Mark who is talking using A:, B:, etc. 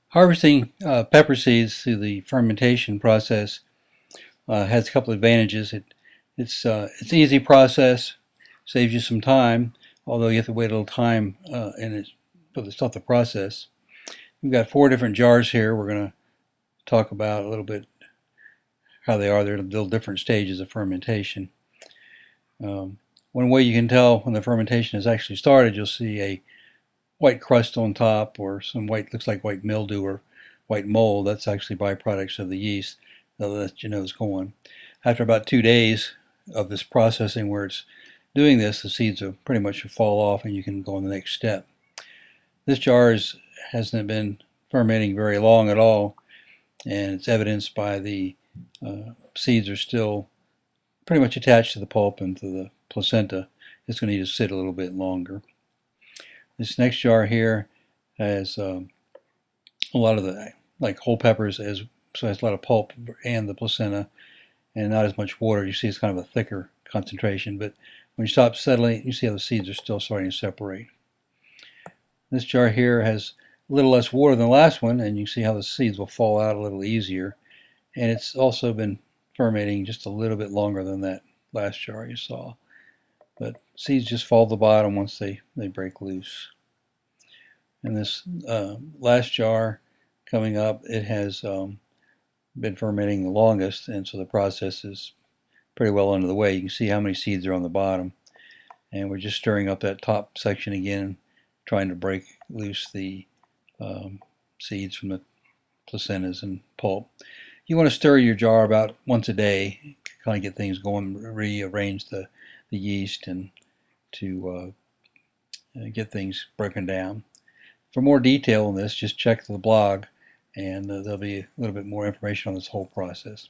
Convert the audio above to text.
A: Harvesting pepper seeds through the fermentation process has a couple of advantages. It's an easy process, saves you some time, although you have to wait a little time for the stuff to process. We've got 4 different jars here. We're going to talk about a little bit how they are. They're little different stages of fermentation. One way you can tell when the fermentation has actually started, you'll see a white crust on top or some white, looks like white mildew or white mold. That's actually byproducts of the yeast. That'll let you know it's going. After about 2 days of this processing where it's doing this, the seeds will pretty much fall off and you can go on the next step. This jar hasn't been fermenting very long at all, and it's evidenced by the seeds are still pretty much attached to the pulp and to the placenta. It's going to need to sit a little bit longer. This next jar here has a lot of the whole peppers, so it has a lot of pulp and the placenta, and not as much water. You see it's kind of a thicker concentration, but when you stop settling, you see how the seeds are still starting to separate. This jar here has a little less water than the last one, and you see how the seeds will fall out a little easier. And it's also been fermenting just a little bit longer than that last jar you saw. But seeds just fall to the bottom once they break loose. And this last jar coming up, it has been fermenting the longest, and so the process is pretty well under the way. You can see how many seeds are on the bottom. And we're just stirring up that top section again, trying to break loose the seeds from the placentas and pulp. You want to stir your jar about once a day, kind of get things going, rearrange the yeast and to get things broken down. For more detail on this, just check the blog, and there'll be a little bit more information on this whole process.